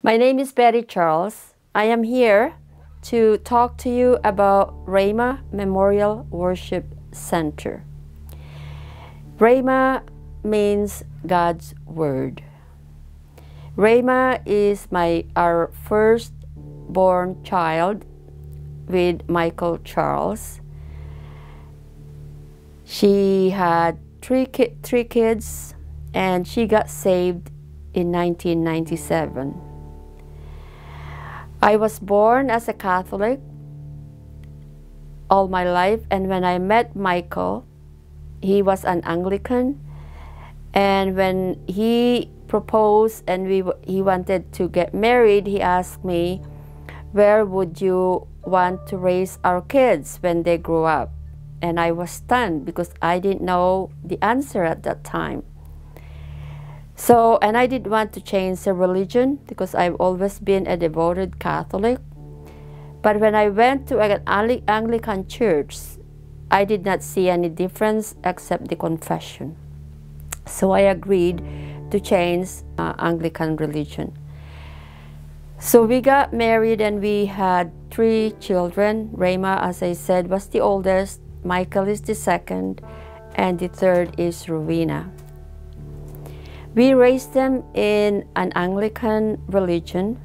My name is Betty Charles. I am here to talk to you about Rayma Memorial Worship Center. Rayma means God's Word. Rayma is our first-born child with Michael Charles. She had three kids, and she got saved in 1997. I was born as a Catholic all my life, and when I met Michael, he was an Anglican, and when he proposed and he wanted to get married, he asked me, where would you want to raise our kids when they grow up? And I was stunned because I didn't know the answer at that time. So, and I didn't want to change the religion because I've always been a devoted Catholic. But when I went to an Anglican church, I did not see any difference except the confession. So I agreed to change Anglican religion. So we got married and we had 3 children. Rayma, as I said, was the oldest. Michael is the second. And the third is Rowena. We raised them in an Anglican religion,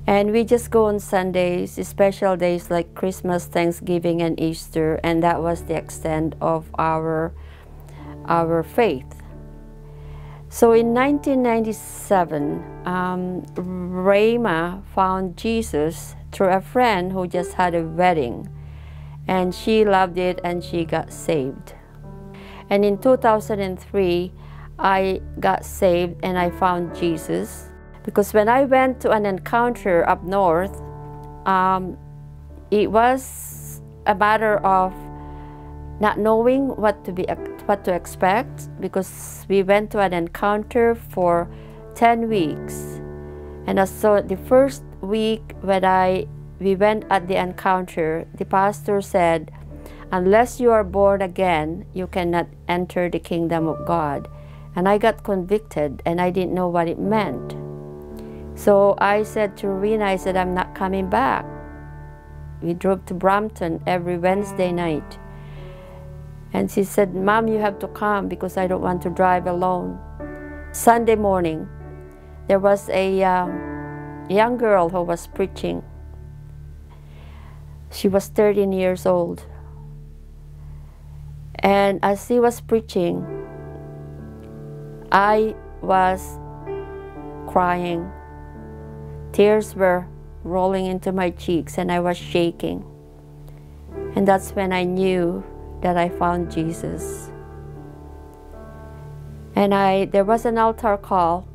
and we just go on Sundays, special days like Christmas, Thanksgiving, and Easter, and that was the extent of our faith. So in 1997, Rayma found Jesus through a friend who just had a wedding, and she loved it and she got saved. And in 2003, I got saved and I found Jesus, because when I went to an encounter up north, it was a matter of not knowing what to expect, because we went to an encounter for 10 weeks. And so the first week when we went at the encounter, the pastor said, unless you are born again, you cannot enter the kingdom of God. And I got convicted, and I didn't know what it meant. So I said to Rowena, I said, I'm not coming back. We drove to Brampton every Wednesday night. And she said, Mom, you have to come because I don't want to drive alone. Sunday morning, there was a young girl who was preaching. She was 13 years old. And as she was preaching, I was crying. Tears were rolling into my cheeks and I was shaking. And that's when I knew that I found Jesus. And there was an altar call,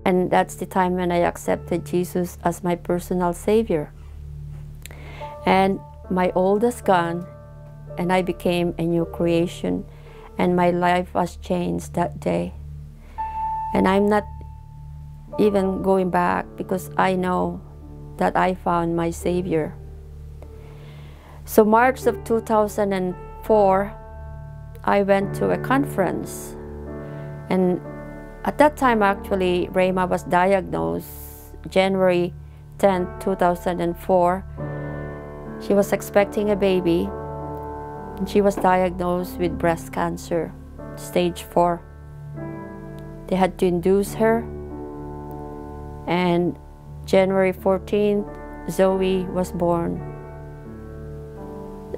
and that's the time when I accepted Jesus as my personal Savior. And my old is gone, and I became a new creation, and my life was changed that day. And I'm not even going back because I know that I found my Savior. So March of 2004, I went to a conference. And at that time, actually, Rayma was diagnosed January 10, 2004. She was expecting a baby, and she was diagnosed with breast cancer, stage 4. They had to induce her, and January 14th, Zoe was born.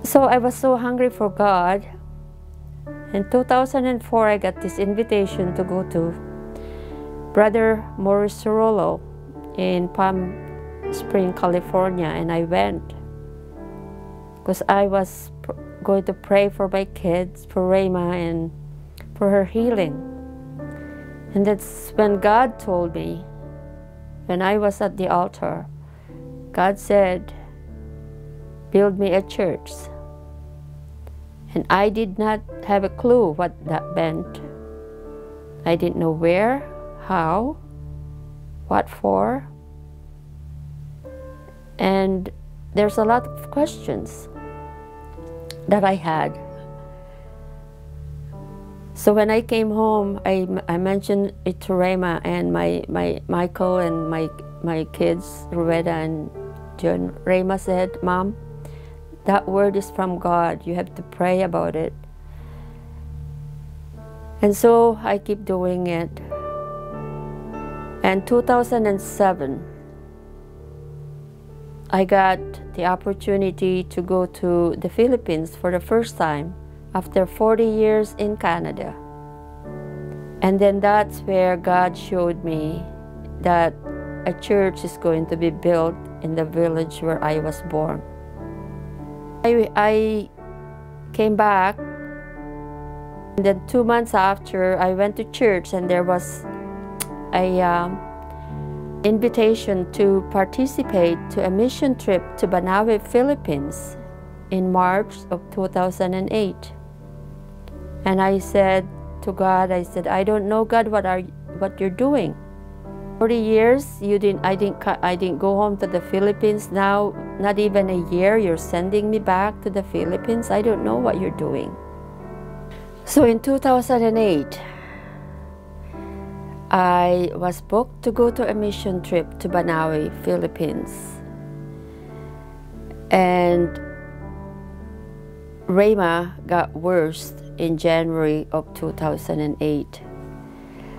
So I was so hungry for God. In 2004, I got this invitation to go to Brother Maurice Cerullo in Palm Springs, California, and I went because I was going to pray for my kids, for Rayma, and for her healing. And that's when God told me, when I was at the altar, God said, build me a church. And I did not have a clue what that meant. I didn't know where, how, what for. And there's a lot of questions that I had. So when I came home, I mentioned it to Rayma, and my Michael and my my kids, Rowena and John, Rayma said, "Mom, that word is from God. You have to pray about it." And so I keep doing it. And 2007, I got the opportunity to go to the Philippines for the first time after 40 years in Canada. And then that's where God showed me that a church is going to be built in the village where I was born. I came back, and then 2 months after, I went to church, and there was a invitation to participate to a mission trip to Banawe, Philippines in March of 2008. And I said to God, I said, "I don't know, God, what you're doing. 40 years I didn't go home to the Philippines. Now not even a year you're sending me back to the Philippines. I don't know what you're doing." So in 2008, I was booked to go to a mission trip to Banawe, Philippines. And Rayma got worse in January of 2008.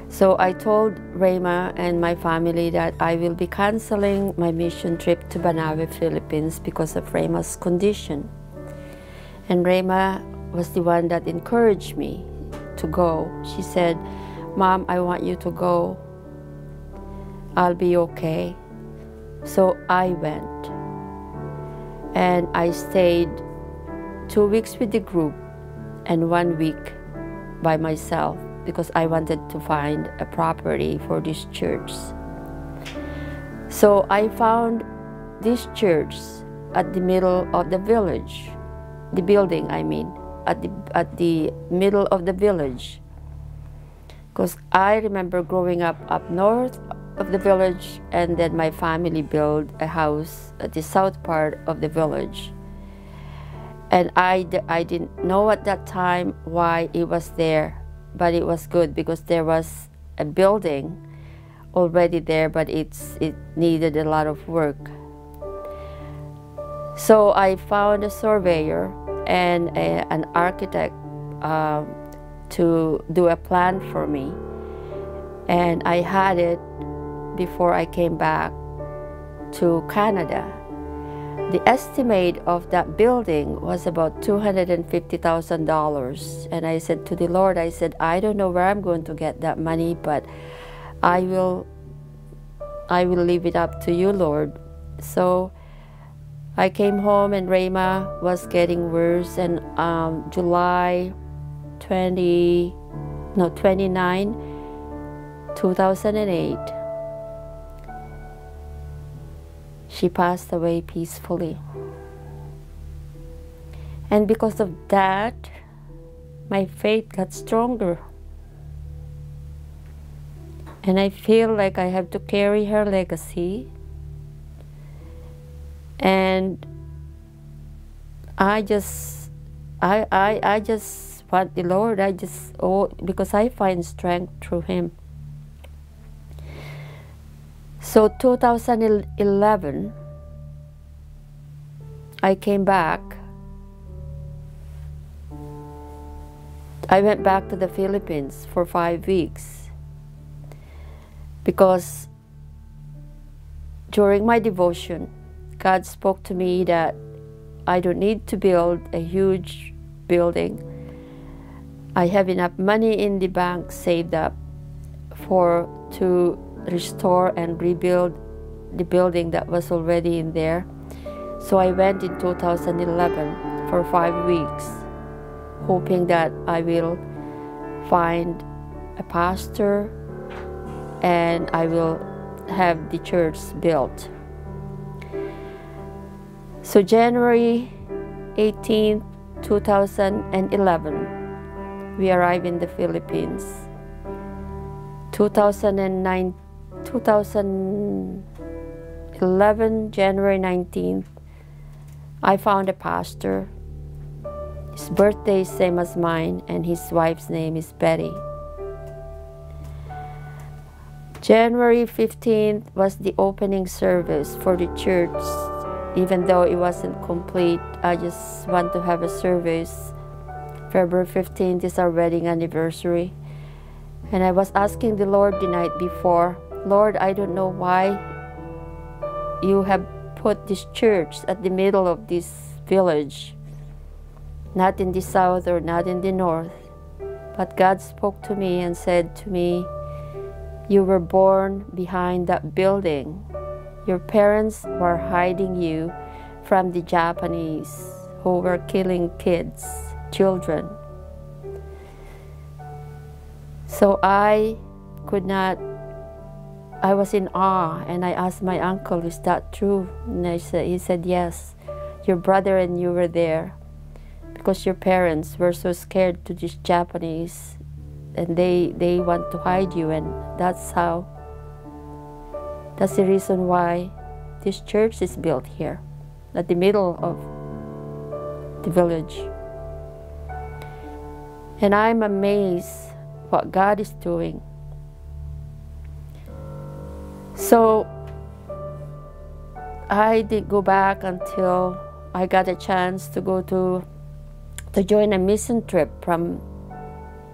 So I told Rayma and my family that I will be canceling my mission trip to Banawe, Philippines because of Rayma's condition. And Rayma was the one that encouraged me to go. She said, "Mom, I want you to go. I'll be okay." So I went. And I stayed 2 weeks with the group and 1 week by myself because I wanted to find a property for this church. So I found this church at the middle of the village, the building I mean, at the middle of the village. Because I remember growing up north of the village, and then my family built a house at the south part of the village. And I didn't know at that time why it was there, but it was good because there was a building already there, but it needed a lot of work. So I found a surveyor and an architect to do a plan for me, and I had it before I came back to Canada. The estimate of that building was about $250,000, and I said to the Lord, I said, "I don't know where I'm going to get that money, but I will leave it up to you, Lord." So I came home, and Rayma was getting worse, and July 29, 2008, she passed away peacefully. And because of that, my faith got stronger. And I feel like I have to carry her legacy. And I just want the Lord, because I find strength through Him. So 2011, I came back. I went back to the Philippines for 5 weeks because during my devotion, God spoke to me that I don't need to build a huge building. I have enough money in the bank saved up to restore and rebuild the building that was already in there. So I went in 2011 for 5 weeks, hoping that I will find a pastor and I will have the church built. So January 18, 2011, we arrived in the Philippines. 2011, January 19th, I found a pastor. His birthday is same as mine, and his wife's name is Betty. January 15th was the opening service for the church. Even though it wasn't complete, I just want to have a service. February 15th is our wedding anniversary. And I was asking the Lord the night before, Lord, I don't know why you have put this church at the middle of this village, not in the south or not in the north. But God spoke to me and said to me, you were born behind that building. Your parents were hiding you from the Japanese who were killing kids, children. So I was in awe, and I asked my uncle, is that true? And he said, yes, your brother and you were there because your parents were so scared to these Japanese, and they want to hide you, and that's the reason why this church is built here, at the middle of the village. And I'm amazed what God is doing. So I did go back until I got a chance to go to join a mission trip from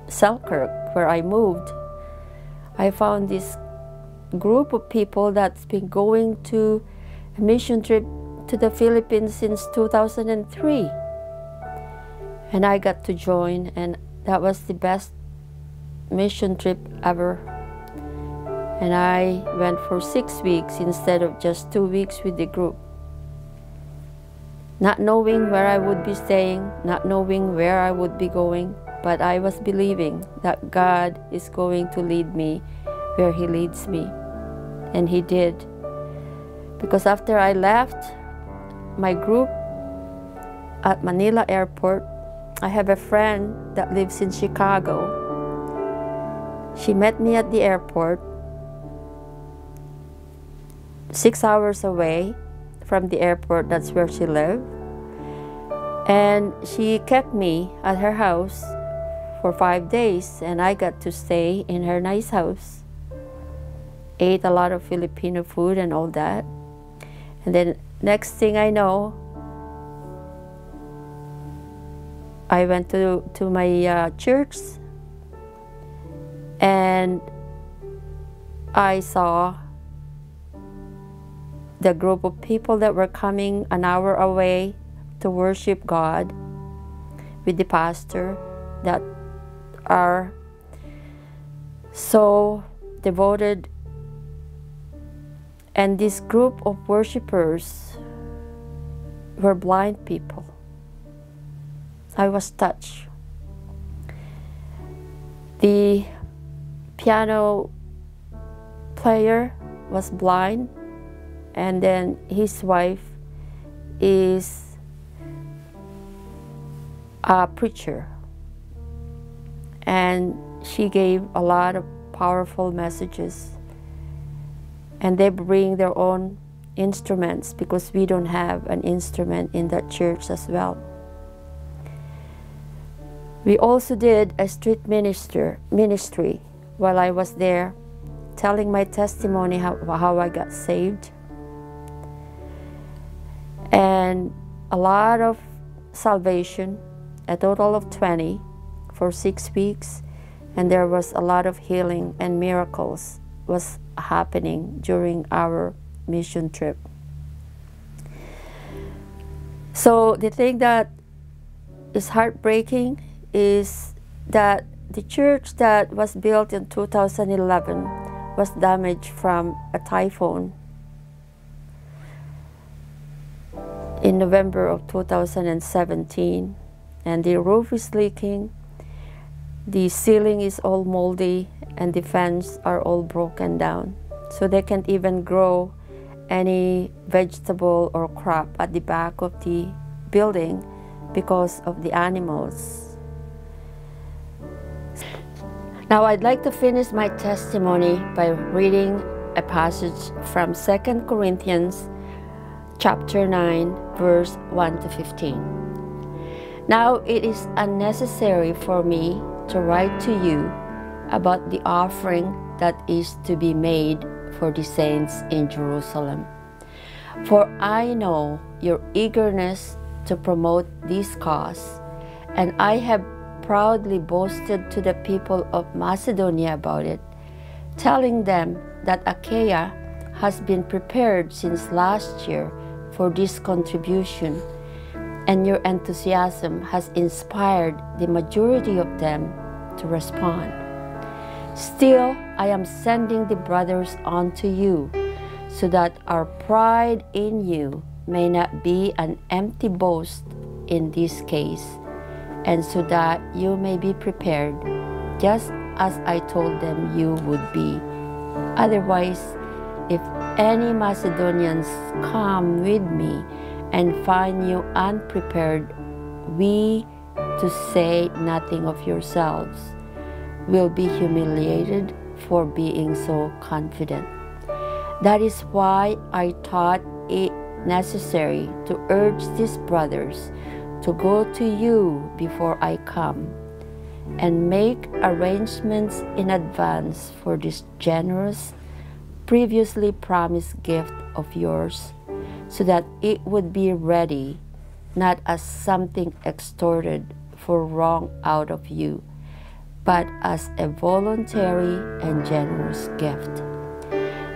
Selkirk, where I moved. I found this group of people that's been going to a mission trip to the Philippines since 2003. And I got to join, and that was the best mission trip ever. And I went for 6 weeks instead of just 2 weeks with the group. Not knowing where I would be staying, not knowing where I would be going, but I was believing that God is going to lead me where He leads me. And He did. Because after I left my group at Manila Airport, I have a friend that lives in Chicago. She met me at the airport, 6 hours away from the airport. That's where she lived. And she kept me at her house for 5 days, and I got to stay in her nice house. Ate a lot of Filipino food and all that. And then next thing I know, I went to my church, and I saw the group of people that were coming an hour away to worship God with the pastor that are so devoted. And this group of worshipers were blind people. I was touched. The piano player was blind, and then his wife is a preacher, and she gave a lot of powerful messages. And they bring their own instruments because we don't have an instrument in that church as well. We also did a street ministry while I was there, telling my testimony how I got saved. And a lot of salvation, a total of 20 for 6 weeks. And there was a lot of healing and miracles was happening during our mission trip. So the thing that is heartbreaking is that the church that was built in 2011 was damaged from a typhoon in November of 2017, and the roof is leaking, the ceiling is all moldy, and the fans are all broken down. So they can't even grow any vegetable or crop at the back of the building because of the animals. Now I'd like to finish my testimony by reading a passage from 2 Corinthians chapter 9, verse 1 to 15. Now it is unnecessary for me to write to you about the offering that is to be made for the saints in Jerusalem. For I know your eagerness to promote this cause, and I have proudly boasted to the people of Macedonia about it, telling them that Achaia has been prepared since last year for this contribution, and your enthusiasm has inspired the majority of them to respond. Still, I am sending the brothers on to you, so that our pride in you may not be an empty boast in this case, and so that you may be prepared, just as I told them you would be. Otherwise, if any Macedonians come with me and find you unprepared, we, to say nothing of yourselves, will be humiliated for being so confident. That is why I thought it necessary to urge these brothers to go to you before I come, and make arrangements in advance for this generous, previously promised gift of yours, so that it would be ready, not as something extorted for wrong out of you, but as a voluntary and generous gift.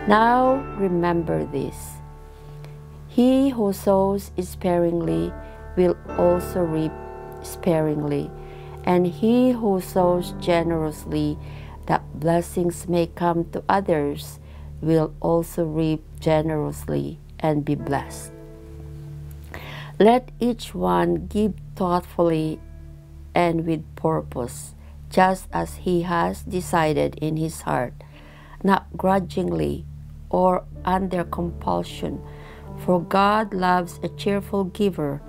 Now remember this: he who sows sparingly will also reap sparingly, and he who sows generously, that blessings may come to others, will also reap generously and be blessed. Let each one give thoughtfully and with purpose, just as he has decided in his heart, not grudgingly or under compulsion, for God loves a cheerful giver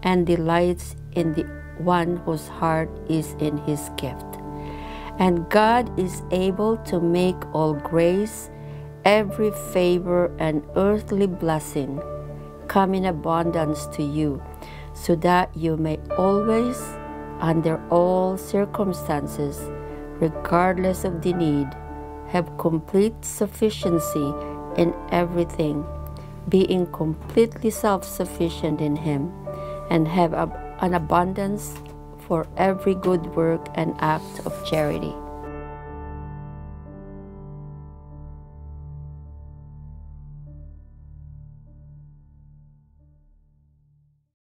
and delights in the one whose heart is in his gift. And God is able to make all grace, every favor, and earthly blessing come in abundance to you, so that you may always, under all circumstances, regardless of the need, have complete sufficiency in everything, being completely self-sufficient in Him, and have an abundance for every good work and act of charity.